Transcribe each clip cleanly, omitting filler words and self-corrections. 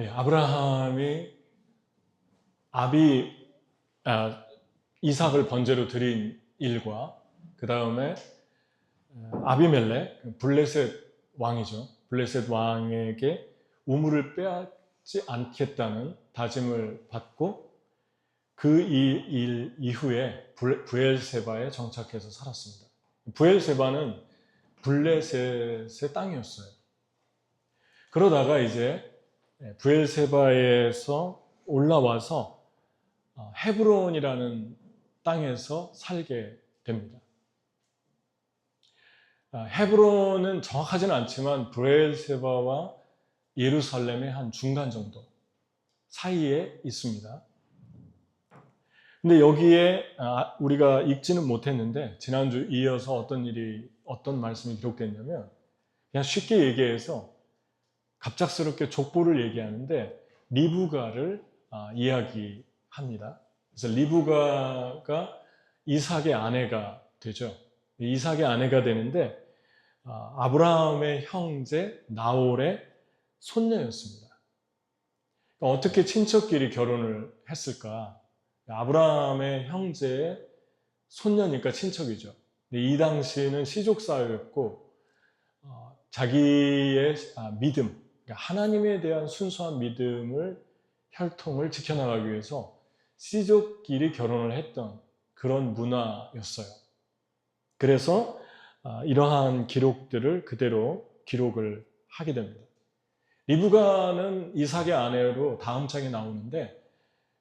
아브라함이 아비 이삭을 번제로 드린 일과 그 다음에 아비멜렉 블레셋 왕이죠. 블레셋 왕에게 우물을 빼앗지 않겠다는 다짐을 받고 그 일 이후에 브엘세바에 정착해서 살았습니다. 브엘세바는 블레셋의 땅이었어요. 그러다가 이제 브엘세바에서 올라와서 헤브론이라는 땅에서 살게 됩니다. 헤브론은 정확하지는 않지만 브엘세바와 예루살렘의 한 중간 정도 사이에 있습니다. 근데 여기에 우리가 읽지는 못했는데 지난주 이어서 어떤 말씀이 기록됐냐면 그냥 쉽게 얘기해서 갑작스럽게 족보를 얘기하는데 리브가를 이야기합니다. 그래서 리브가가 이삭의 아내가 되죠. 이삭의 아내가 되는데 아브라함의 형제 나홀의 손녀였습니다. 어떻게 친척끼리 결혼을 했을까? 아브라함의 형제의 손녀니까 친척이죠. 이 당시에는 시족사회였고 자기의 믿음, 그러니까 하나님에 대한 순수한 믿음을 혈통을 지켜나가기 위해서 시족끼리 결혼을 했던 그런 문화였어요. 그래서 이러한 기록들을 그대로 기록을 하게 됩니다. 리브가는 이삭의 아내로 다음 장에 나오는데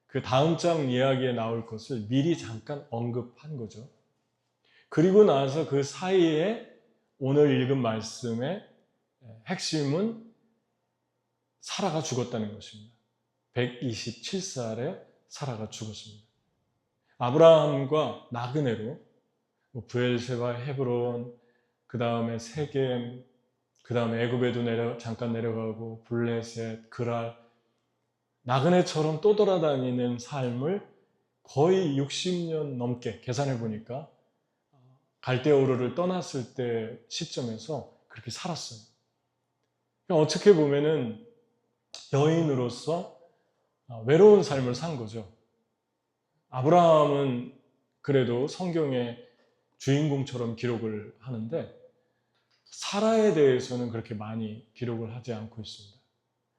그 다음 장 이야기에 나올 것을 미리 잠깐 언급한 거죠. 그리고 나서 그 사이에 오늘 읽은 말씀의 핵심은 사라가 죽었다는 것입니다. 127살에 사라가 죽었습니다. 아브라함과 나그네로 브엘세바, 헤브론, 그 다음에 세겜, 그 다음에 애굽에도 잠깐 내려가고 블레셋, 그랄, 나그네처럼 또 돌아다니는 삶을 거의 60년 넘게 계산해 보니까 갈대우르를 떠났을 때 시점에서 그렇게 살았어요. 그러니까 어떻게 보면은 여인으로서 외로운 삶을 산 거죠. 아브라함은 그래도 성경의 주인공처럼 기록을 하는데 사라에 대해서는 그렇게 많이 기록을 하지 않고 있습니다.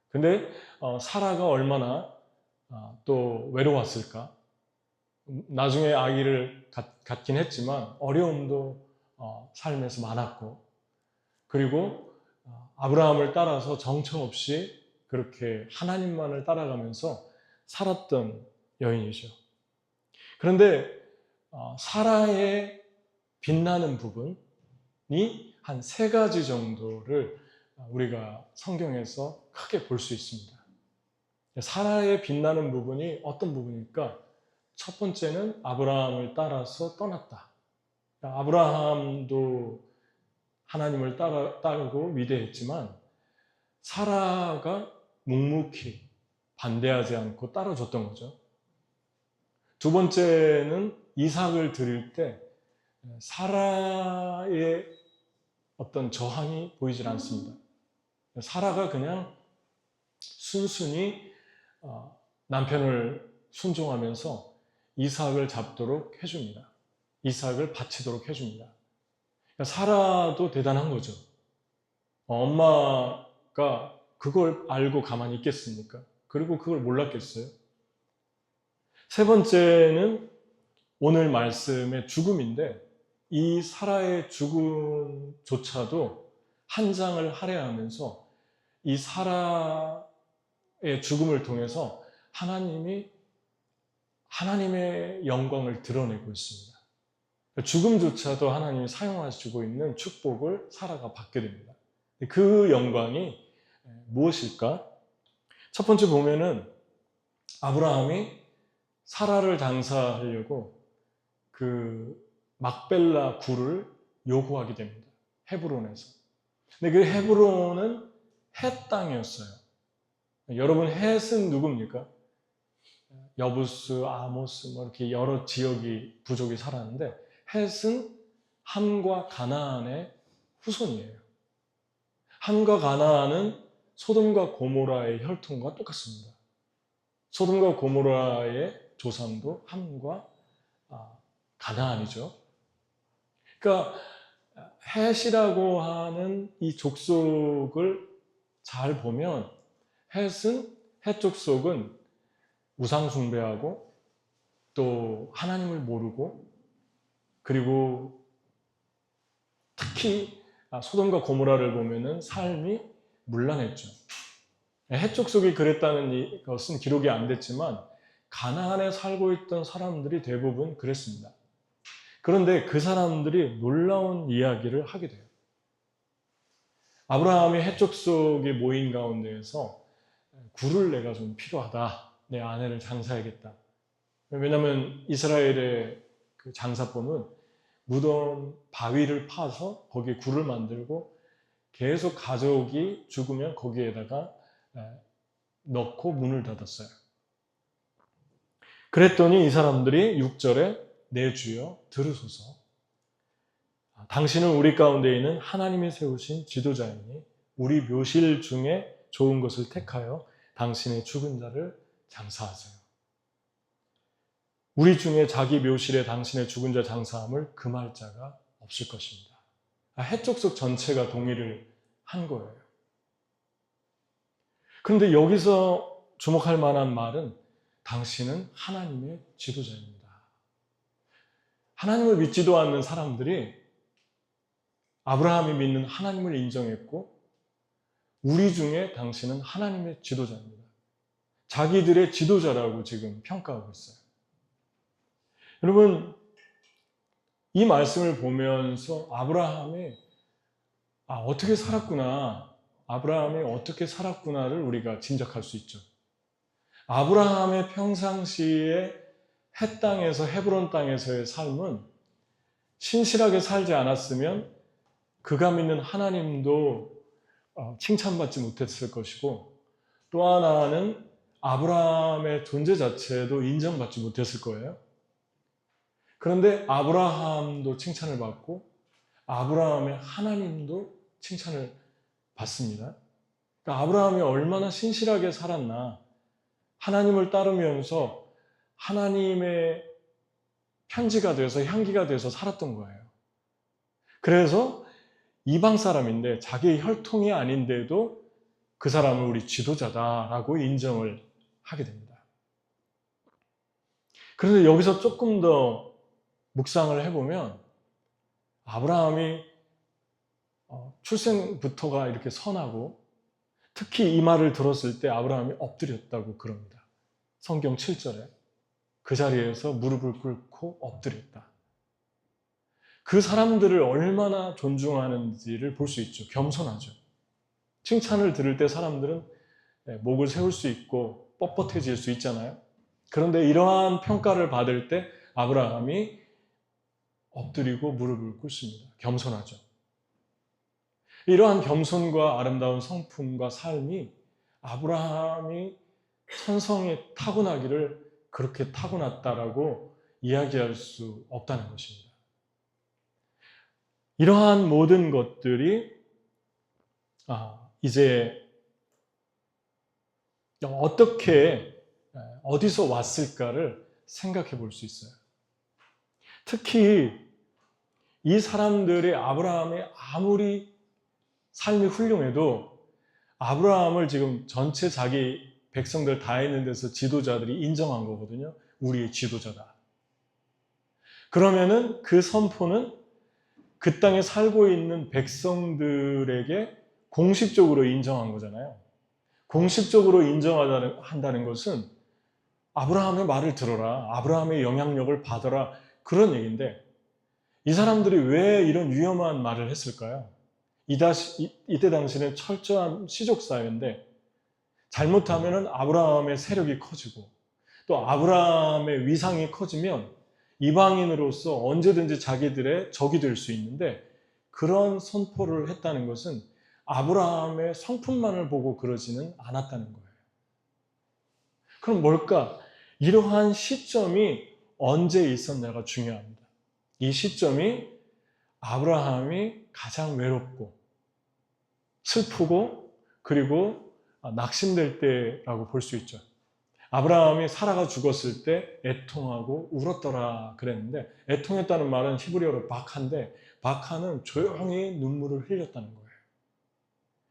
근데 사라가 얼마나 또 외로웠을까? 나중에 아기를 갖긴 했지만 어려움도 삶에서 많았고 그리고 아브라함을 따라서 정처 없이 그렇게 하나님만을 따라가면서 살았던 여인이죠. 그런데 사라의 빛나는 부분이 한 3가지 정도를 우리가 성경에서 크게 볼 수 있습니다. 사라의 빛나는 부분이 어떤 부분일까? 첫 번째는 아브라함을 따라서 떠났다. 아브라함도 하나님을 따르고 위대했지만 사라가 묵묵히 반대하지 않고 따라줬던 거죠. 두 번째는 이삭을 드릴 때 사라의 어떤 저항이 보이질 않습니다. 사라가 그냥 순순히 남편을 순종하면서 이삭을 잡도록 해줍니다. 이삭을 바치도록 해줍니다. 사라도 대단한 거죠. 엄마가 그걸 알고 가만히 있겠습니까? 그리고 그걸 몰랐겠어요? 세 번째는 오늘 말씀의 죽음인데 이 사라의 죽음조차도 한 장을 할애하면서 이 사라의 죽음을 통해서 하나님의 영광을 드러내고 있습니다. 죽음조차도 하나님이 사용하시고 있는 축복을 사라가 받게 됩니다. 그 영광이 무엇일까? 첫 번째 보면은 아브라함이 사라를 장사하려고 그 막벨라 굴을 요구하게 됩니다. 헤브론에서. 근데 그 헤브론은 헷 땅이었어요. 여러분 헷은 누굽니까? 여부스, 아모스 이렇게 여러 부족이 살았는데 헷은 함과 가나안의 후손이에요. 함과 가나안은 소돔과 고모라의 혈통과 똑같습니다. 소돔과 고모라의 조상도 함과 가나안이죠. 그러니까 헷이라고 하는 이 족속을 잘 보면 헷 족속은 우상 숭배하고 또 하나님을 모르고, 그리고 특히 소돔과 고모라를 보면은 삶이 문란했죠. 헷 족속이 그랬다는 것은 기록이 안 됐지만 가나안에 살고 있던 사람들이 대부분 그랬습니다. 그런데 그 사람들이 놀라운 이야기를 하게 돼요. 아브라함이 헷 족속이 모인 가운데에서 굴을 내가 좀 필요하다. 내 아내를 장사해야겠다. 왜냐하면 이스라엘의 그 장사법은 무덤 바위를 파서 거기에 굴을 만들고 계속 가족이 죽으면 거기에다가 넣고 문을 닫았어요. 그랬더니 이 사람들이 6절에 내 주여 들으소서. 당신은 우리 가운데 있는 하나님이 세우신 지도자이니 우리 묘실 중에 좋은 것을 택하여 당신의 죽은 자를 장사하세요. 우리 중에 자기 묘실에 당신의 죽은 자 장사함을 금할 자가 없을 것입니다. 헷 족속 전체가 동의를 한 거예요. 그런데 여기서 주목할 만한 말은 당신은 하나님의 지도자입니다. 하나님을 믿지도 않는 사람들이 아브라함이 믿는 하나님을 인정했고, 우리 중에 당신은 하나님의 지도자입니다. 자기들의 지도자라고 지금 평가하고 있어요. 여러분, 이 말씀을 보면서 아브라함이 어떻게 살았구나, 아브라함이 어떻게 살았구나를 우리가 짐작할 수 있죠. 아브라함의 평상시에 헷 땅에서, 헤브론 땅에서의 삶은 신실하게 살지 않았으면 그가 믿는 하나님도 칭찬받지 못했을 것이고, 또 하나는 아브라함의 존재 자체도 인정받지 못했을 거예요. 그런데 아브라함도 칭찬을 받고 아브라함의 하나님도 칭찬을 받습니다. 그러니까 아브라함이 얼마나 신실하게 살았나, 하나님을 따르면서 하나님의 편지가 돼서 향기가 돼서 살았던 거예요. 그래서 이방 사람인데 자기의 혈통이 아닌데도 그 사람을 우리 지도자다라고 인정을 하게 됩니다. 그런데 여기서 조금 더 묵상을 해보면 아브라함이 출생부터가 이렇게 선하고, 특히 이 말을 들었을 때 아브라함이 엎드렸다고 그럽니다. 성경 7절에 그 자리에서 무릎을 꿇고 엎드렸다. 그 사람들을 얼마나 존중하는지를 볼 수 있죠. 겸손하죠. 칭찬을 들을 때 사람들은 목을 세울 수 있고 뻣뻣해질 수 있잖아요. 그런데 이러한 평가를 받을 때 아브라함이 엎드리고 무릎을 꿇습니다. 겸손하죠. 이러한 겸손과 아름다운 성품과 삶이 아브라함이 천성에 타고나기를 그렇게 타고났다라고 이야기할 수 없다는 것입니다. 이러한 모든 것들이 이제 어떻게, 어디서 왔을까를 생각해 볼 수 있어요. 특히 이 사람들의 아브라함이 아무리 삶이 훌륭해도 아브라함을 지금 전체 자기 백성들 다 있는 데서 지도자들이 인정한 거거든요. 우리의 지도자다. 그러면은 그 선포는 그 땅에 살고 있는 백성들에게 공식적으로 인정한 거잖아요. 공식적으로 인정한다는 것은 아브라함의 말을 들어라, 아브라함의 영향력을 받아라, 그런 얘기인데, 이 사람들이 왜 이런 위험한 말을 했을까요? 이때 당시는 철저한 시족사회인데, 잘못하면 아브라함의 세력이 커지고, 또 아브라함의 위상이 커지면 이방인으로서 언제든지 자기들의 적이 될 수 있는데, 그런 선포를 했다는 것은 아브라함의 성품만을 보고 그러지는 않았다는 거예요. 그럼 뭘까? 이러한 시점이 언제 있었냐가 중요합니다. 이 시점이 아브라함이 가장 외롭고 슬프고, 그리고 낙심될 때라고 볼 수 있죠. 아브라함이 사라가 죽었을 때 애통하고 울었더라 그랬는데, 애통했다는 말은 히브리어로 바카인데, 바카는 조용히 눈물을 흘렸다는 거예요.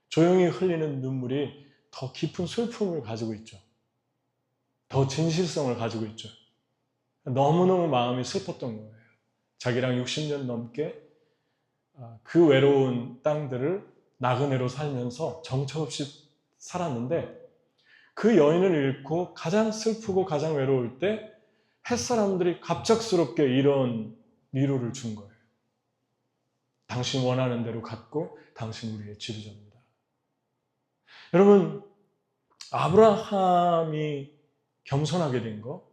조용히 흘리는 눈물이 더 깊은 슬픔을 가지고 있죠. 더 진실성을 가지고 있죠. 너무너무 마음이 슬펐던 거예요. 자기랑 60년 넘게 그 외로운 땅들을 나그네로 살면서 정처 없이 살았는데, 그 여인을 잃고 가장 슬프고 가장 외로울 때 햇사람들이 갑작스럽게 이런 위로를 준 거예요. 당신 원하는 대로 갔고 당신 우리의 지도자입니다. 여러분, 아브라함이 겸손하게 된 거,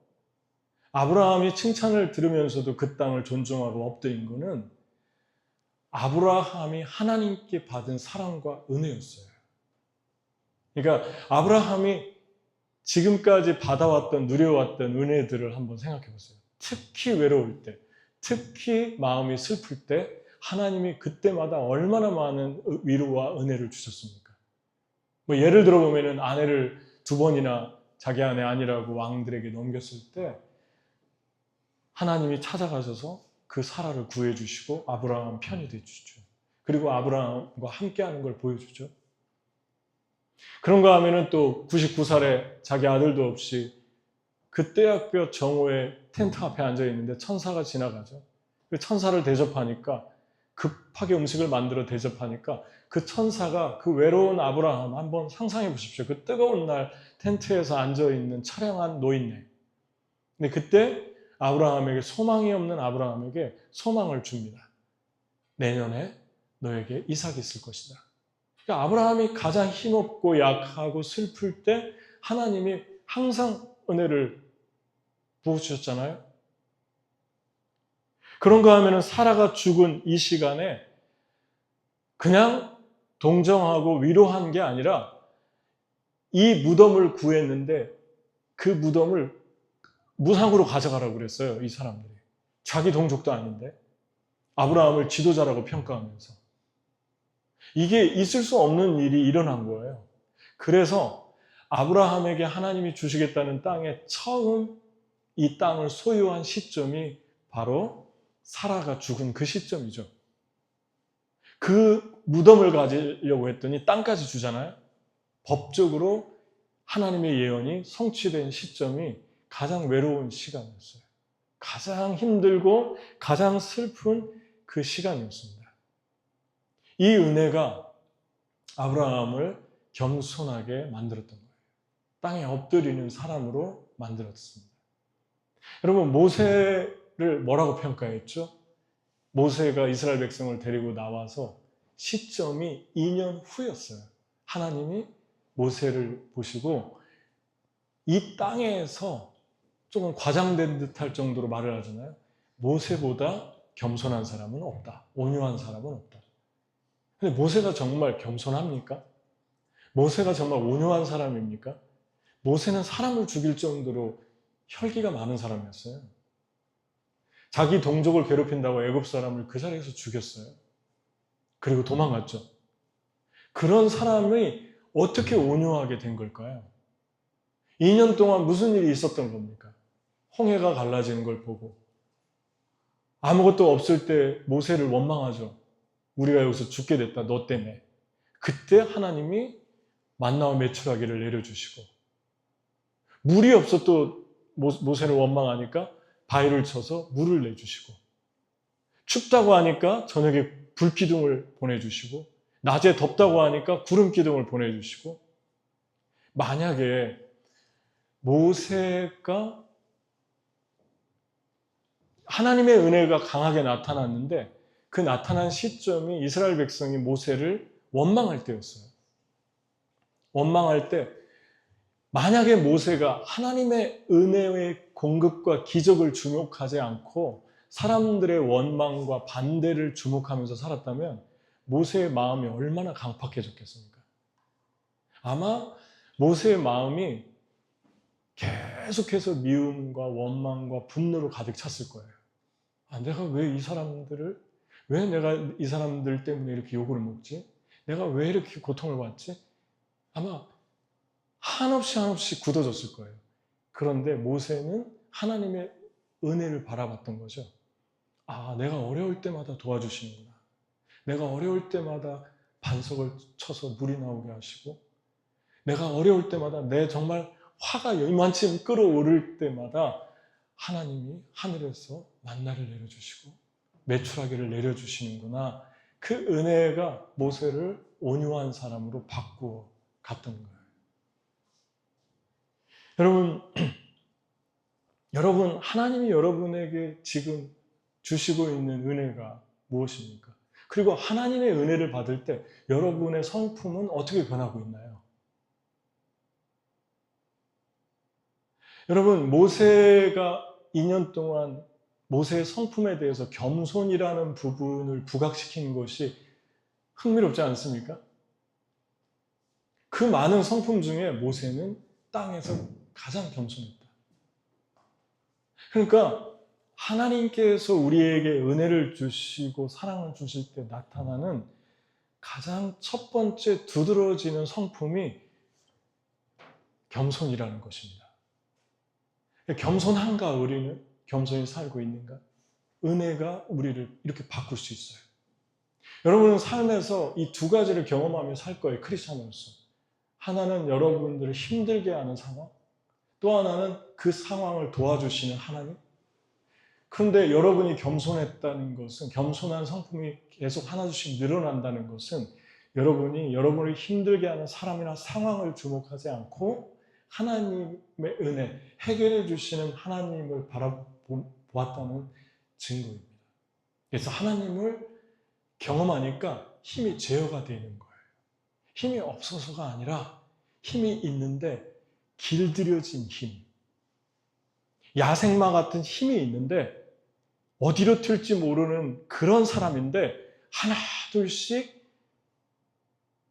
아브라함이 칭찬을 들으면서도 그 땅을 존중하고 엎드린 거는 아브라함이 하나님께 받은 사랑과 은혜였어요. 그러니까 아브라함이 지금까지 받아왔던, 누려왔던 은혜들을 한번 생각해 보세요. 특히 외로울 때, 특히 마음이 슬플 때 하나님이 그때마다 얼마나 많은 위로와 은혜를 주셨습니까? 뭐 예를 들어 보면은 아내를 2번이나 자기 아내 아니라고 왕들에게 넘겼을 때 하나님이 찾아가셔서 그 사라를 구해주시고 아브라함 편이 되주죠. 그리고 아브라함과 함께하는 걸 보여주죠. 그런가 하면은 또 99살에 자기 아들도 없이 그 떼약볕 정오에 텐트 앞에 앉아 있는데 천사가 지나가죠. 그 천사를 대접하니까, 급하게 음식을 만들어 대접하니까 그 천사가 그 외로운 아브라함, 한번 상상해 보십시오. 그 뜨거운 날 텐트에서 앉아 있는 처량한 노인네. 근데 그때 아브라함에게, 소망이 없는 아브라함에게 소망을 줍니다. 내년에 너에게 이삭이 있을 것이다. 그러니까 아브라함이 가장 힘없고 약하고 슬플 때 하나님이 항상 은혜를 부어주셨잖아요. 그런가 하면 사라가 죽은 이 시간에 그냥 동정하고 위로한 게 아니라 이 무덤을 구했는데 그 무덤을 무상으로 가져가라고 그랬어요. 이 사람들이. 자기 동족도 아닌데 아브라함을 지도자라고 평가하면서. 이게 있을 수 없는 일이 일어난 거예요. 그래서 아브라함에게 하나님이 주시겠다는 땅에 처음 이 땅을 소유한 시점이 바로 사라가 죽은 그 시점이죠. 그 무덤을 가지려고 했더니 땅까지 주잖아요. 법적으로 하나님의 예언이 성취된 시점이 가장 외로운 시간이었어요. 가장 힘들고 가장 슬픈 그 시간이었습니다. 이 은혜가 아브라함을 겸손하게 만들었던 거예요. 땅에 엎드리는 사람으로 만들었습니다. 여러분, 모세를 뭐라고 평가했죠? 모세가 이스라엘 백성을 데리고 나와서 시점이 2년 후였어요. 하나님이 모세를 보시고 이 땅에서, 조금 과장된 듯할 정도로 말을 하잖아요. 모세보다 겸손한 사람은 없다. 온유한 사람은 없다. 근데 모세가 정말 겸손합니까? 모세가 정말 온유한 사람입니까? 모세는 사람을 죽일 정도로 혈기가 많은 사람이었어요. 자기 동족을 괴롭힌다고 애굽 사람을 그 자리에서 죽였어요. 그리고 도망갔죠. 그런 사람이 어떻게 온유하게 된 걸까요? 2년 동안 무슨 일이 있었던 겁니까? 홍해가 갈라지는 걸 보고 아무것도 없을 때 모세를 원망하죠. 우리가 여기서 죽게 됐다, 너 때문에. 그때 하나님이 만나와 메추라기를 내려주시고, 물이 없어 또 모세를 원망하니까 바위를 쳐서 물을 내주시고, 춥다고 하니까 저녁에 불기둥을 보내주시고, 낮에 덥다고 하니까 구름 기둥을 보내주시고. 만약에 모세가, 하나님의 은혜가 강하게 나타났는데 그 나타난 시점이 이스라엘 백성이 모세를 원망할 때였어요. 원망할 때, 만약에 모세가 하나님의 은혜의 공급과 기적을 주목하지 않고 사람들의 원망과 반대를 주목하면서 살았다면 모세의 마음이 얼마나 강팍해졌겠습니까? 아마 모세의 마음이 계속해서 미움과 원망과 분노로 가득 찼을 거예요. 내가 왜 내가 이 사람들 때문에 이렇게 욕을 먹지? 내가 왜 이렇게 고통을 받지? 아마 한없이 굳어졌을 거예요. 그런데 모세는 하나님의 은혜를 바라봤던 거죠. 아, 내가 어려울 때마다 도와주시는구나. 내가 어려울 때마다 반석을 쳐서 물이 나오게 하시고, 내가 어려울 때마다 내 정말 화가 이만큼 끓어오를 때마다 하나님이 하늘에서 만나를 내려주시고 메추라기를 내려주시는구나. 그 은혜가 모세를 온유한 사람으로 바꾸어 갔던 거예요. 여러분, 하나님이 여러분에게 지금 주시고 있는 은혜가 무엇입니까? 그리고 하나님의 은혜를 받을 때 여러분의 성품은 어떻게 변하고 있나요? 여러분, 모세가 2년 동안 모세의 성품에 대해서 겸손이라는 부분을 부각시킨 것이 흥미롭지 않습니까? 그 많은 성품 중에 모세는 땅에서 가장 겸손했다. 그러니까 하나님께서 우리에게 은혜를 주시고 사랑을 주실 때 나타나는 가장 첫 번째 두드러지는 성품이 겸손이라는 것입니다. 겸손한가 우리는? 겸손히 살고 있는가? 은혜가 우리를 이렇게 바꿀 수 있어요. 여러분은 삶에서 이 두 가지를 경험하며 살 거예요. 크리스찬으로서. 하나는 여러분들을 힘들게 하는 상황, 또 하나는 그 상황을 도와주시는 하나님. 그런데 여러분이 겸손했다는 것은, 겸손한 성품이 계속 하나둘씩 늘어난다는 것은 여러분이 여러분을 힘들게 하는 사람이나 상황을 주목하지 않고 하나님의 은혜, 해결해 주시는 하나님을 바라보았다는 증거입니다. 그래서 하나님을 경험하니까 힘이 제어가 되는 거예요. 힘이 없어서가 아니라 힘이 있는데 길들여진 힘. 야생마 같은 힘이 있는데 어디로 튈지 모르는 그런 사람인데 하나 둘씩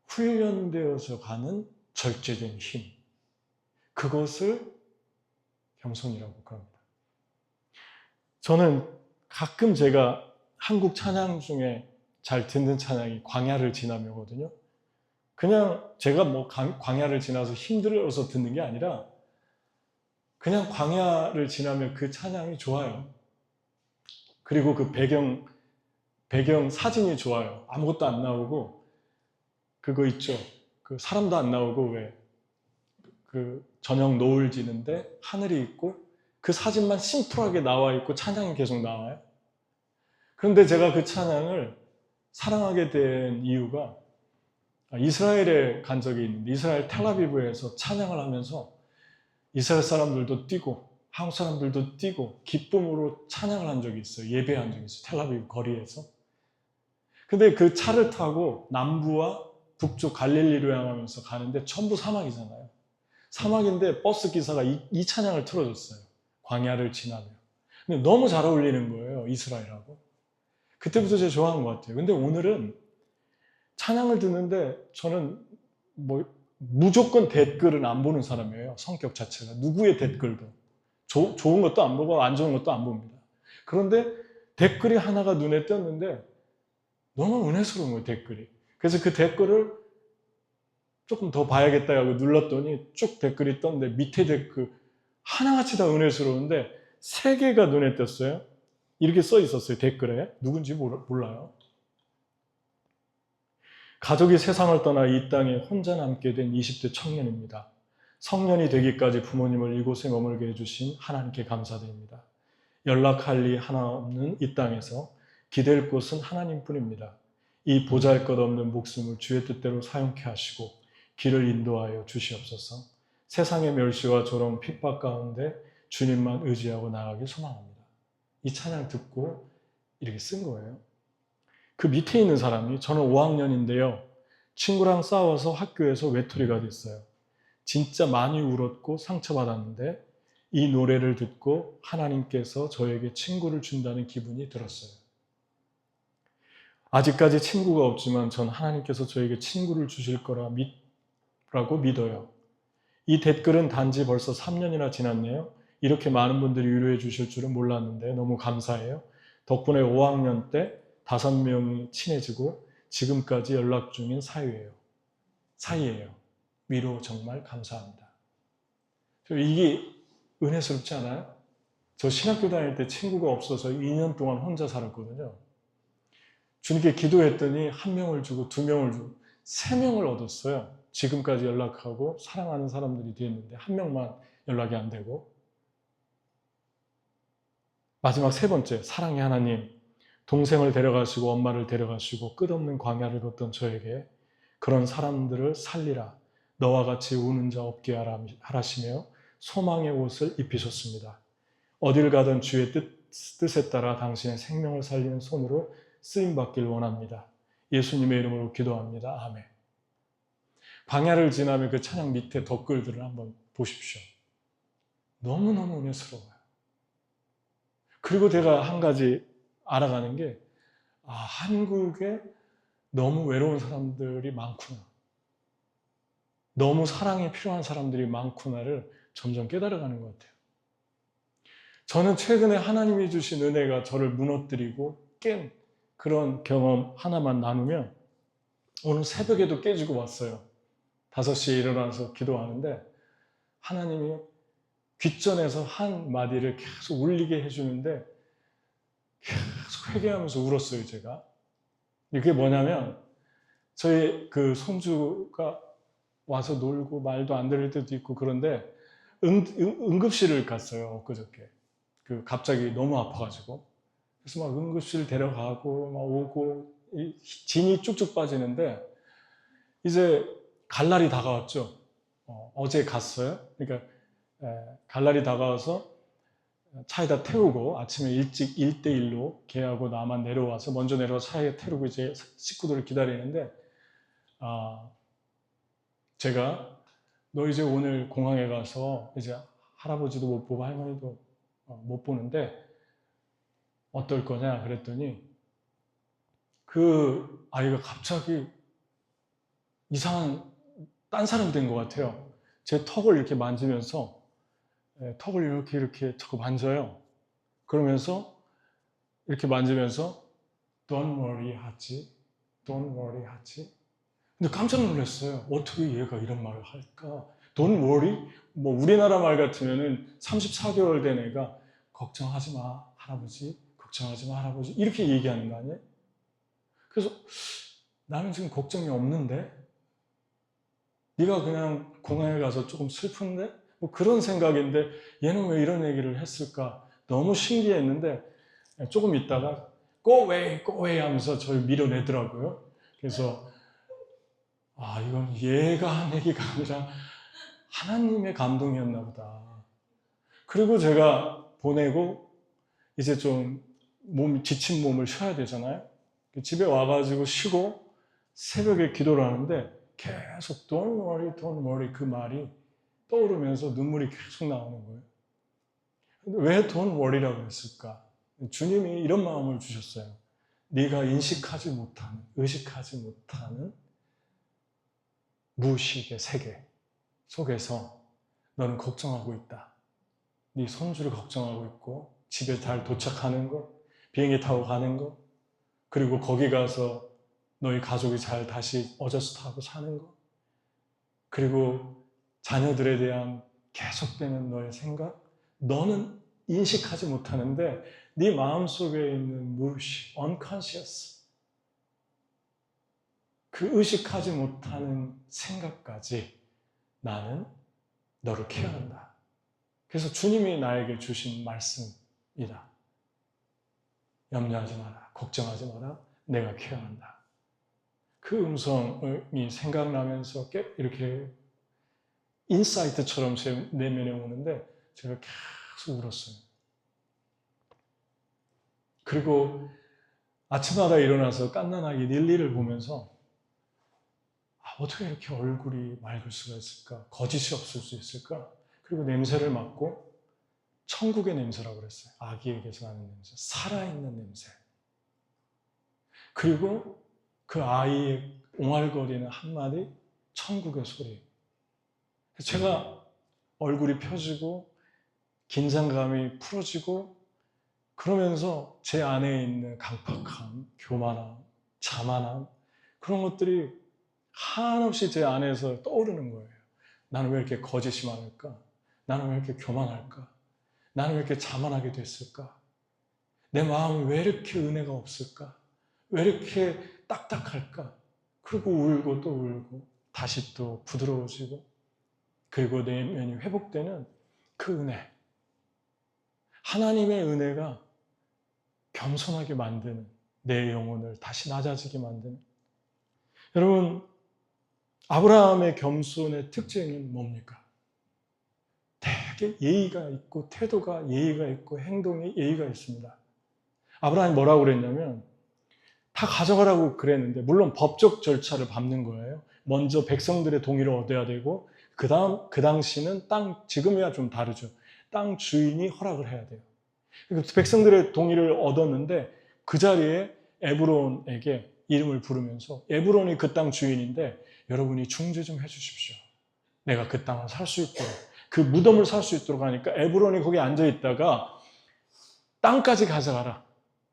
훈련되어서 가는 절제된 힘. 그것을 겸손이라고 합니다. 저는 가끔 제가 한국 찬양 중에 잘 듣는 찬양이 광야를 지나며거든요. 그냥 제가 뭐 광야를 지나서 힘들어서 듣는 게 아니라 그냥 광야를 지나며 그 찬양이 좋아요. 그리고 그 배경 사진이 좋아요. 아무것도 안 나오고 그거 있죠. 그 사람도 안 나오고 왜 그 저녁 노을 지는데 하늘이 있고 그 사진만 심플하게 나와 있고 찬양이 계속 나와요. 그런데 제가 그 찬양을 사랑하게 된 이유가 이스라엘에 간 적이 있는데 이스라엘 텔아비브에서 찬양을 하면서 이스라엘 사람들도 뛰고 한국 사람들도 뛰고 기쁨으로 찬양을 한 적이 있어요. 예배한 적이 있어요. 텔아비브 거리에서. 근데 그 차를 타고 남부와 북쪽 갈릴리로 향하면서 가는데 전부 사막이잖아요. 사막인데 버스 기사가 이 찬양을 틀어줬어요. 광야를 지나며. 근데 너무 잘 어울리는 거예요. 이스라엘하고. 그때부터 제가 좋아한 것 같아요. 근데 오늘은 찬양을 듣는데 저는 뭐 무조건 댓글은 안 보는 사람이에요. 성격 자체가. 누구의 댓글도. 좋은 것도 안 보고 안 좋은 것도 안 봅니다. 그런데 댓글이 하나가 눈에 띄었는데 너무 은혜스러운 거예요, 댓글이. 그래서 그 댓글을 조금 더 봐야겠다 하고 눌렀더니 쭉 댓글이 떴는데 밑에 댓글 하나같이 다 은혜스러운데 3개가 눈에 띄었어요. 이렇게 써 있었어요, 댓글에. 누군지 몰라요. 가족이 세상을 떠나 이 땅에 혼자 남게 된 20대 청년입니다. 성년이 되기까지 부모님을 이곳에 머물게 해주신 하나님께 감사드립니다. 연락할 리 하나 없는 이 땅에서 기댈 곳은 하나님뿐입니다. 이 보잘것없는 목숨을 주의 뜻대로 사용케 하시고 길을 인도하여 주시옵소서. 세상의 멸시와 조롱, 핍박 가운데 주님만 의지하고 나아가길 소망합니다. 이 찬양 듣고 이렇게 쓴 거예요. 그 밑에 있는 사람이 저는 5학년인데요. 친구랑 싸워서 학교에서 외톨이가 됐어요. 진짜 많이 울었고 상처받았는데 이 노래를 듣고 하나님께서 저에게 친구를 준다는 기분이 들었어요. 아직까지 친구가 없지만 전 하나님께서 저에게 친구를 주실 거라고 믿어요. 이 댓글은 단지 벌써 3년이나 지났네요. 이렇게 많은 분들이 위로해 주실 줄은 몰랐는데 너무 감사해요. 덕분에 5학년 때 5명이 친해지고 지금까지 연락 중인 사이예요. 위로 정말 감사합니다. 이게 은혜스럽지 않아요? 저 신학교 다닐 때 친구가 없어서 2년 동안 혼자 살았거든요. 주님께 기도했더니 1명을 주고 2명을 주고 3명을 얻었어요. 지금까지 연락하고 사랑하는 사람들이 됐는데 1명만 연락이 안 되고. 마지막 3번째, 사랑의 하나님, 동생을 데려가시고 엄마를 데려가시고 끝없는 광야를 걷던 저에게 그런 사람들을 살리라. 너와 같이 우는 자 없게 하라시며 소망의 옷을 입히셨습니다. 어딜 가든 주의 뜻에 따라 당신의 생명을 살리는 손으로 쓰임받길 원합니다. 예수님의 이름으로 기도합니다. 아멘. 광야를 지나면 그 찬양 밑에 댓글들을 한번 보십시오. 너무너무 은혜스러워요. 그리고 제가 한 가지 알아가는 게 한국에 너무 외로운 사람들이 많구나. 너무 사랑이 필요한 사람들이 많구나를 점점 깨달아가는 것 같아요. 저는 최근에 하나님이 주신 은혜가 저를 무너뜨리고 깬 그런 경험 하나만 나누면 오늘 새벽에도 깨지고 왔어요. 5시에 일어나서 기도하는데 하나님이 귓전에서 한 마디를 계속 울리게 해주는데 계속 회개하면서 울었어요, 제가. 이게 뭐냐면 저희 그 손주가 와서 놀고 말도 안 들을 때도 있고 그런데 응급실을 갔어요, 엊그저께. 갑자기 너무 아파가지고. 그래서 막 응급실 데려가고 막 오고 진이 쭉쭉 빠지는데 이제 갈 날이 다가왔죠. 어제 갔어요. 그러니까 갈 날이 다가와서 차에다 태우고 아침에 일찍 1대1로 걔하고 나만 내려와서 먼저 내려와서 차에 태우고 이제 식구들을 기다리는데 제가 너 이제 오늘 공항에 가서 이제 할아버지도 못 보고 할머니도 못 보는데 어떨 거냐 그랬더니 그 아이가 갑자기 이상한 딴 사람이 된 것 같아요. 제 턱을 이렇게 만지면서 턱을 이렇게 자꾸 만져요. 그러면서 이렇게 만지면서 Don't worry 하지, Don't worry 하지. 근데 깜짝 놀랐어요. 어떻게 얘가 이런 말을 할까? Don't worry? 뭐 우리나라 말 같으면은 34개월 된 애가 걱정하지 마 할아버지, 걱정하지 마 할아버지 이렇게 얘기하는 거 아니에요? 그래서 나는 지금 걱정이 없는데 네가 그냥 공항에 가서 조금 슬픈데? 뭐 그런 생각인데 얘는 왜 이런 얘기를 했을까? 너무 신기했는데 조금 있다가 Go away, go away 하면서 저를 밀어내더라고요. 그래서 이건 얘가 한 얘기가 아니라 하나님의 감동이었나 보다. 그리고 제가 보내고 이제 좀 지친 몸을 쉬어야 되잖아요. 집에 와가지고 쉬고 새벽에 기도를 하는데 계속 Don't worry, don't worry 그 말이 떠오르면서 눈물이 계속 나오는 거예요. 근데 왜 Don't worry라고 했을까? 주님이 이런 마음을 주셨어요. 네가 인식하지 못하는, 의식하지 못하는 무의식의 세계 속에서 너는 걱정하고 있다. 네 손주를 걱정하고 있고 집에 잘 도착하는 것, 비행기 타고 가는 것, 그리고 거기 가서 너희 가족이 잘 다시 어저스트하고 사는 것, 그리고 자녀들에 대한 계속되는 너의 생각, 너는 인식하지 못하는데 네 마음속에 있는 무의식, unconscious, 그 의식하지 못하는 생각까지 나는 너를 케어한다. 그래서 주님이 나에게 주신 말씀이다. 염려하지 마라. 걱정하지 마라. 내가 케어한다. 그 음성이 생각나면서 이렇게 인사이트처럼 제 내면에 오는데 제가 계속 울었어요. 그리고 아침마다 일어나서 갓난아기 릴리를 보면서 어떻게 이렇게 얼굴이 맑을 수가 있을까? 거짓이 없을 수 있을까? 그리고 냄새를 맡고 천국의 냄새라고 그랬어요. 아기에게서 나는 냄새, 살아있는 냄새. 그리고 그 아이의 옹알거리는 한마디, 천국의 소리. 제가 얼굴이 펴지고 긴장감이 풀어지고 그러면서 제 안에 있는 강팍함, 교만함, 자만함 그런 것들이 한없이 제 안에서 떠오르는 거예요. 나는 왜 이렇게 거짓이 많을까? 나는 왜 이렇게 교만할까? 나는 왜 이렇게 자만하게 됐을까? 내 마음이 왜 이렇게 은혜가 없을까? 왜 이렇게 딱딱할까? 그리고 울고 또 울고 다시 또 부드러워지고 그리고 내면이 회복되는 그 은혜. 하나님의 은혜가 겸손하게 만드는, 내 영혼을 다시 낮아지게 만드는. 여러분, 아브라함의 겸손의 특징은 뭡니까? 되게 예의가 있고 태도가 예의가 있고 행동이 예의가 있습니다. 아브라함이 뭐라고 그랬냐면 다 가져가라고 그랬는데, 물론 법적 절차를 밟는 거예요. 먼저 백성들의 동의를 얻어야 되고 그 당시는 지금이야 좀 다르죠. 땅 주인이 허락을 해야 돼요. 백성들의 동의를 얻었는데 그 자리에 에브론에게 이름을 부르면서, 에브론이 그 땅 주인인데 여러분이 중재 좀 해주십시오. 내가 그 땅을 살 수 있도록, 그 무덤을 살 수 있도록 하니까 에브론이 거기 앉아있다가 땅까지 가져가라,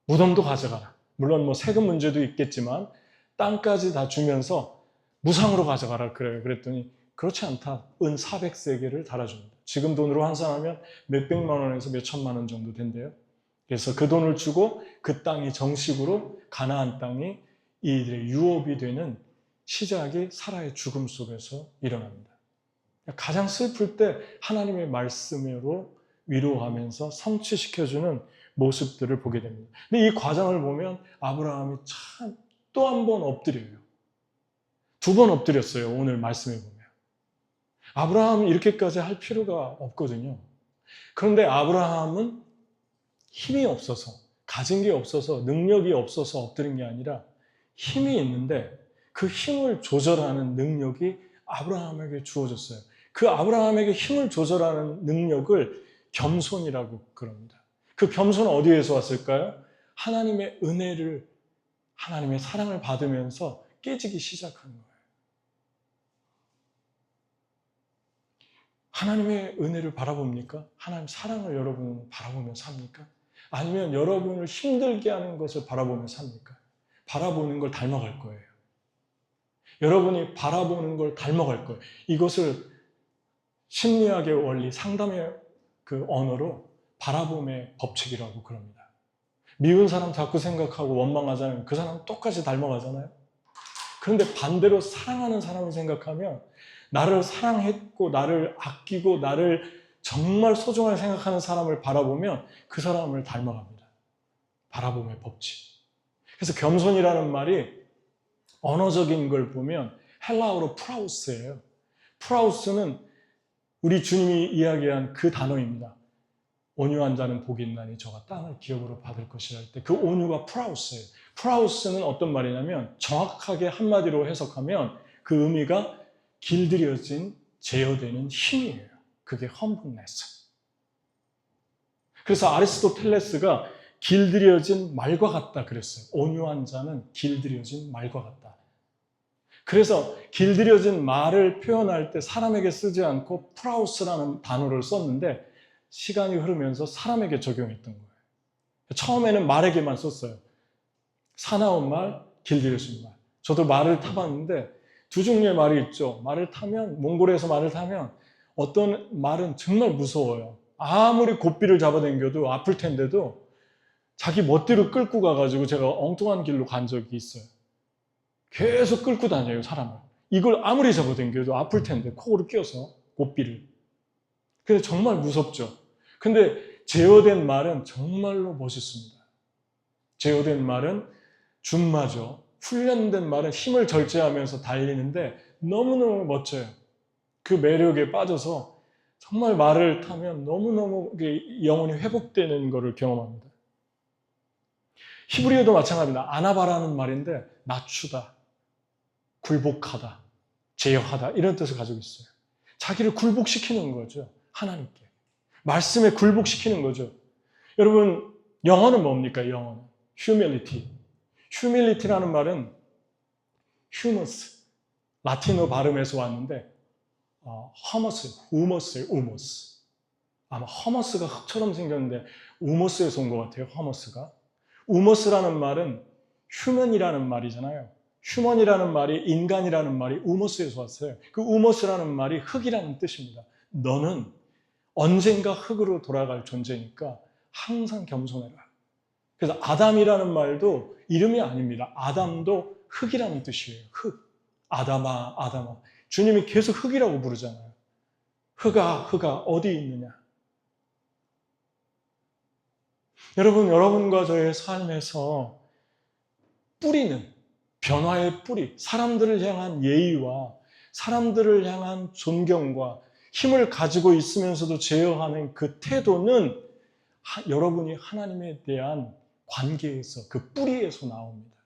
무덤도 가져가라. 물론 뭐 세금 문제도 있겠지만 땅까지 다 주면서 무상으로 가져가라 그래요. 그랬더니 그렇지 않다. 은 400세겔을 달아줍니다. 지금 돈으로 환산하면 몇백만 원에서 몇천만 원 정도 된대요. 그래서 그 돈을 주고 그 땅이 정식으로 가나안 땅이 이들의 유업이 되는 시작이 사라의 죽음 속에서 일어납니다. 가장 슬플 때 하나님의 말씀으로 위로하면서 성취시켜주는 모습들을 보게 됩니다. 근데 이 과정을 보면 아브라함이 참 또 한 번 엎드려요. 2번 엎드렸어요. 오늘 말씀에 보면. 아브라함은 이렇게까지 할 필요가 없거든요. 그런데 아브라함은 힘이 없어서, 가진 게 없어서, 능력이 없어서 엎드린 게 아니라 힘이 있는데 그 힘을 조절하는 능력이 아브라함에게 주어졌어요. 그 아브라함에게 힘을 조절하는 능력을 겸손이라고 그럽니다. 그 겸손은 어디에서 왔을까요? 하나님의 은혜를, 하나님의 사랑을 받으면서 깨지기 시작한 거예요. 하나님의 은혜를 바라봅니까? 하나님 사랑을 여러분은 바라보며 삽니까? 아니면 여러분을 힘들게 하는 것을 바라보며 삽니까? 바라보는 걸 닮아갈 거예요. 여러분이 바라보는 걸 닮아갈 거예요. 이것을 심리학의 원리, 상담의 그 언어로 바라봄의 법칙이라고 그럽니다. 미운 사람 자꾸 생각하고 원망하잖아요. 그 사람 똑같이 닮아가잖아요. 그런데 반대로 사랑하는 사람을 생각하면, 나를 사랑했고 나를 아끼고 나를 정말 소중하게 생각하는 사람을 바라보면 그 사람을 닮아갑니다. 바라봄의 법칙. 그래서 겸손이라는 말이 언어적인 걸 보면 헬라어로 프라우스예요. 프라우스는 우리 주님이 이야기한 그 단어입니다. 온유한 자는 복이 있나니 저가 땅을 기업으로 받을 것이라 할 때 그 온유가 프라우스예요. 프라우스는 어떤 말이냐면, 정확하게 한마디로 해석하면 그 의미가 길들여진, 제어되는 힘이에요. 그게 humbleness. 그래서 아리스토텔레스가 길들여진 말과 같다 그랬어요. 온유한 자는 길들여진 말과 같다. 그래서 길들여진 말을 표현할 때 사람에게 쓰지 않고 프라우스라는 단어를 썼는데 시간이 흐르면서 사람에게 적용했던 거예요. 처음에는 말에게만 썼어요. 사나운 말, 길들여진 말. 저도 말을 타봤는데 2종류의 말이 있죠. 말을 타면, 몽골에서 말을 타면 어떤 말은 정말 무서워요. 아무리 고삐를 잡아당겨도 아플 텐데도 자기 멋대로 끌고 가가지고 제가 엉뚱한 길로 간 적이 있어요. 계속 끌고 다녀요, 사람을. 이걸 아무리 잡아당겨도 아플 텐데, 코로 끼워서 고삐를. 근데 정말 무섭죠. 근데 제어된 말은 정말로 멋있습니다. 제어된 말은 준마죠. 훈련된 말은 힘을 절제하면서 달리는데 너무너무 멋져요. 그 매력에 빠져서 정말 말을 타면 너무너무 영혼이 회복되는 것을 경험합니다. 히브리어도 마찬가지입니다. 아나바라는 말인데 낮추다, 굴복하다, 제어하다 이런 뜻을 가지고 있어요. 자기를 굴복시키는 거죠. 하나님께. 말씀에 굴복시키는 거죠. 여러분, 영어는 뭡니까? 영어는 humility. humility라는 말은 humus, 라틴어 발음에서 왔는데 humus. 아마 humus가 흙처럼 생겼는데 우머스에서 온 것 같아요. humus라는 말은 human이라는 말이잖아요. human이라는 말이, 인간이라는 말이 우머스에서 왔어요. 그 우머스라는 말이 흙이라는 뜻입니다. 너는 언젠가 흙으로 돌아갈 존재니까 항상 겸손해라. 그래서 아담이라는 말도 이름이 아닙니다. 아담도 흙이라는 뜻이에요. 흙. 아담아, 아담아. 주님이 계속 흙이라고 부르잖아요. 흙아, 흙아, 어디 있느냐? 여러분, 여러분과 저의 삶에서 뿌리는, 변화의 뿌리, 사람들을 향한 예의와 사람들을 향한 존경과 힘을 가지고 있으면서도 제어하는 그 태도는 여러분이 하나님에 대한 관계에서, 그 뿌리에서 나옵니다.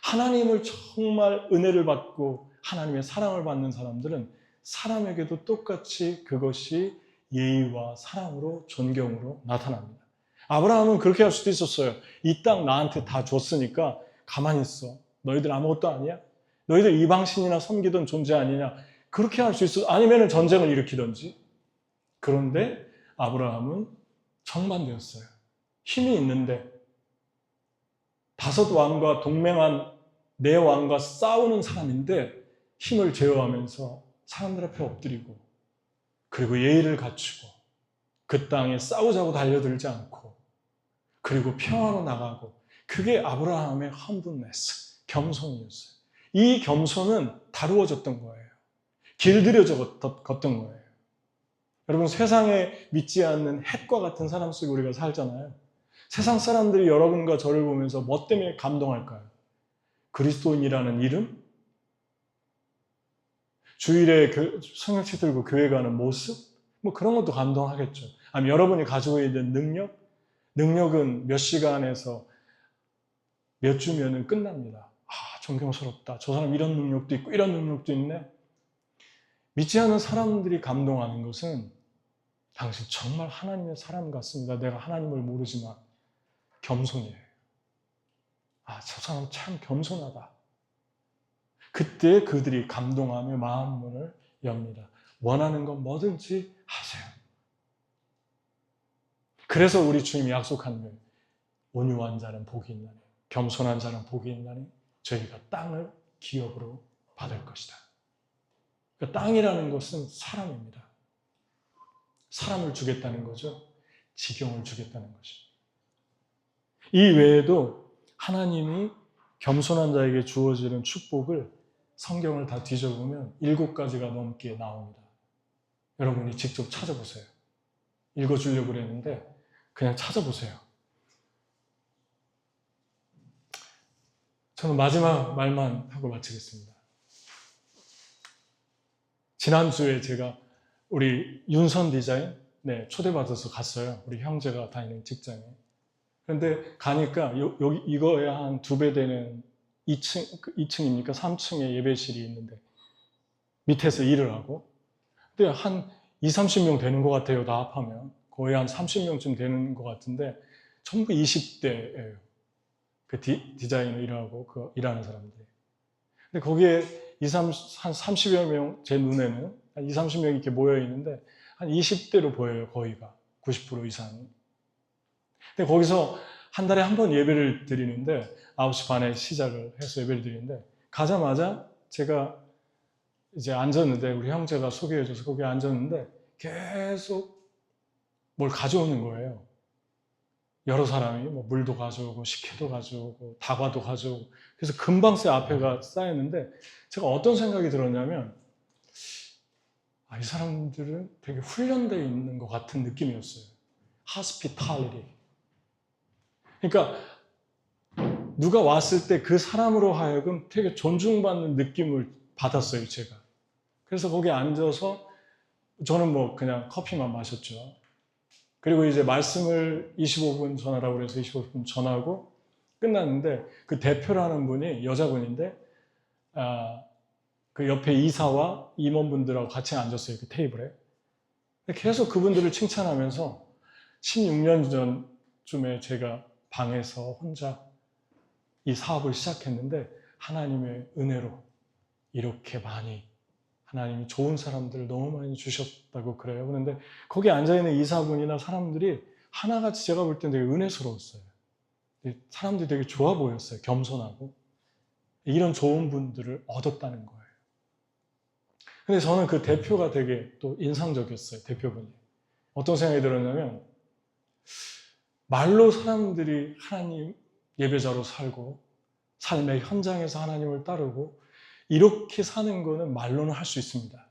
하나님을 정말 은혜를 받고 하나님의 사랑을 받는 사람들은 사람에게도 똑같이 그것이 예의와 사랑으로, 존경으로 나타납니다. 아브라함은 그렇게 할 수도 있었어요. 이 땅 나한테 다 줬으니까 가만히 있어. 너희들 아무것도 아니야? 너희들 이방신이나 섬기던 존재 아니냐? 그렇게 할 수 있어. 아니면 전쟁을 일으키든지. 그런데 아브라함은 정반대였어요. 힘이 있는데 5 왕과 동맹한 4 왕과 싸우는 사람인데 힘을 제어하면서 사람들 앞에 엎드리고, 그리고 예의를 갖추고, 그 땅에 싸우자고 달려들지 않고, 그리고 평화로 나가고, 그게 아브라함의 humbleness, 겸손이었어요. 이 겸손은 다루어졌던 거예요. 길들여져 걷던 거예요. 여러분, 세상에 믿지 않는 햇과 같은 사람 속에 우리가 살잖아요. 세상 사람들이 여러분과 저를 보면서 뭐 때문에 감동할까요? 그리스도인이라는 이름? 주일에 성령책 들고 교회 가는 모습? 뭐 그런 것도 감동하겠죠. 아니면 여러분이 가지고 있는 능력? 능력은 몇 시간에서 몇 주면은 끝납니다. 아, 존경스럽다. 저 사람 이런 능력도 있고 이런 능력도 있네. 믿지 않는 사람들이 감동하는 것은 당신 정말 하나님의 사람 같습니다. 내가 하나님을 모르지만 겸손이에요. 아, 저 사람 참 겸손하다. 그때 그들이 감동하며 마음 문을 엽니다. 원하는 건 뭐든지 하세요. 그래서 우리 주님이 약속한 건 온유한 자는 복이 있나니, 겸손한 자는 복이 있나니 저희가 땅을 기업으로 받을 것이다. 그러니까 땅이라는 것은 사람입니다. 사람을 주겠다는 거죠. 지경을 주겠다는 것입니다. 이 외에도 하나님이 겸손한 자에게 주어지는 축복을 성경을 다 뒤져보면 7가지가 넘게 나옵니다. 여러분이 직접 찾아보세요. 읽어주려고 그랬는데 그냥 찾아보세요. 저는 마지막 말만 하고 마치겠습니다. 지난주에 제가 우리 윤선 디자인 초대받아서 갔어요. 우리 형제가 다니는 직장에. 그런데 가니까 이거에 한 2배 되는 2층입니까? 3층에 예배실이 있는데 밑에서 일을 하고, 근데 한 20-30명 되는 것 같아요. 다 합하면 거의 한 30명쯤 되는 것 같은데 전부 20대예요. 그 디자인을 일하고 일하는 사람들이. 근데 거기에 한 30여 명, 제 눈에는 한 20-30명이 이렇게 모여 있는데 한 20대로 보여요. 거의가 90% 이상이. 근데 거기서 한 달에 한 번 예배를 드리는데 9시 반에 시작을 해서 예배를 드리는데 가자마자 제가 이제 앉았는데 우리 형제가 소개해줘서 거기에 앉았는데 계속 뭘 가져오는 거예요. 여러 사람이 뭐 물도 가져오고 식혜도 가져오고 다과도 가져오고, 그래서 금방새 앞에가 쌓였는데 제가 어떤 생각이 들었냐면 이 사람들은 되게 훈련되어 있는 것 같은 느낌이었어요. hospitality. 그러니까 누가 왔을 때 그 사람으로 하여금 되게 존중받는 느낌을 받았어요, 제가. 그래서 거기에 앉아서 저는 뭐 그냥 커피만 마셨죠. 그리고 이제 말씀을 25분 전하라고 그래서 25분 전하고 끝났는데 그 대표라는 분이 여자분인데 그 옆에 이사와 임원분들하고 같이 앉았어요, 그 테이블에. 계속 그분들을 칭찬하면서 16년 전쯤에 제가 방에서 혼자 이 사업을 시작했는데 하나님의 은혜로 이렇게 많이 하나님이 좋은 사람들을 너무 많이 주셨다고 그래요. 그런데 거기 앉아있는 이사분이나 사람들이 하나같이 제가 볼 땐 되게 은혜스러웠어요. 사람들이 되게 좋아 보였어요. 겸손하고. 이런 좋은 분들을 얻었다는 거예요. 근데 저는 그 대표가 되게 또 인상적이었어요. 대표분이. 어떤 생각이 들었냐면 말로 사람들이 하나님 예배자로 살고 삶의 현장에서 하나님을 따르고 이렇게 사는 거는 말로는 할 수 있습니다.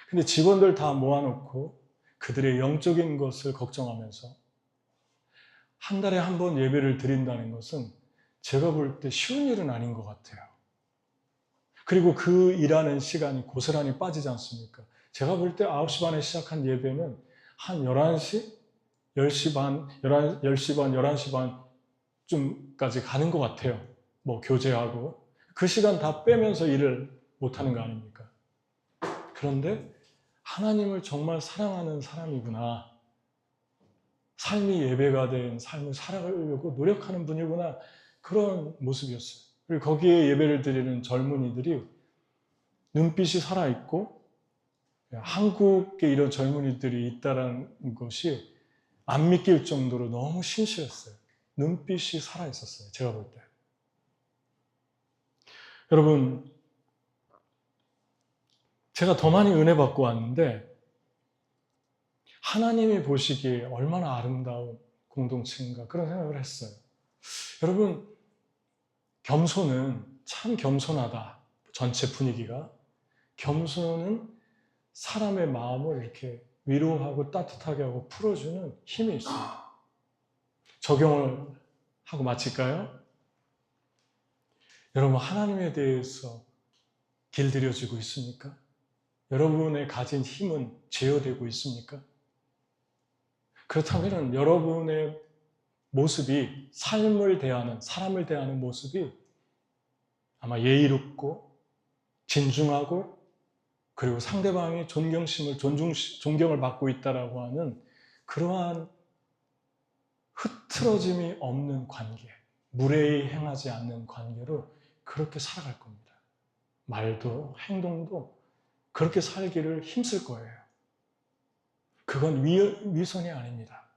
근데 직원들 다 모아놓고 그들의 영적인 것을 걱정하면서 한 달에 한 번 예배를 드린다는 것은 제가 볼 때 쉬운 일은 아닌 것 같아요. 그리고 그 일하는 시간이 고스란히 빠지지 않습니까? 제가 볼 때 9시 반에 시작한 예배는 한 11시? 10시 반, 10시 반, 11시 반쯤까지 가는 것 같아요. 뭐 교제하고. 그 시간 다 빼면서 일을 못하는 거 아닙니까? 그런데 하나님을 정말 사랑하는 사람이구나. 삶이 예배가 된 삶을 살아가려고 노력하는 분이구나. 그런 모습이었어요. 그리고 거기에 예배를 드리는 젊은이들이 눈빛이 살아있고 한국에 이런 젊은이들이 있다는 것이 안 믿길 정도로 너무 신실했어요. 눈빛이 살아있었어요. 제가 볼 때. 여러분, 제가 더 많이 은혜 받고 왔는데 하나님이 보시기에 얼마나 아름다운 공동체인가 그런 생각을 했어요. 여러분, 겸손은 참 겸손하다. 전체 분위기가. 겸손은 사람의 마음을 이렇게 위로하고 따뜻하게 하고 풀어주는 힘이 있습니다. 적용을 하고 마칠까요? 여러분, 하나님에 대해서 길들여지고 있습니까? 여러분의 가진 힘은 제어되고 있습니까? 그렇다면 여러분의 모습이 삶을 대하는, 사람을 대하는 모습이 아마 예의롭고 진중하고 그리고 상대방의 존경심을, 존경을 받고 있다라고 하는 그러한 흐트러짐이 없는 관계, 무례히 행하지 않는 관계로 그렇게 살아갈 겁니다. 말도 행동도 그렇게 살기를 힘쓸 거예요. 그건 위선이 아닙니다.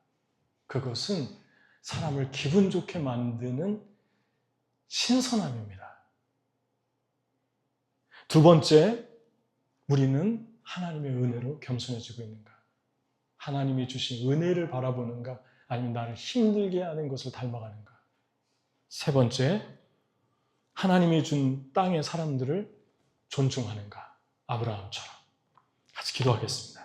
그것은 사람을 기분 좋게 만드는 신선함입니다. 두 번째, 우리는 하나님의 은혜로 겸손해지고 있는가? 하나님이 주신 은혜를 바라보는가? 아니면 나를 힘들게 하는 것을 닮아가는가? 세 번째, 하나님이 준 땅의 사람들을 존중하는가? 아브라함처럼. 같이 기도하겠습니다.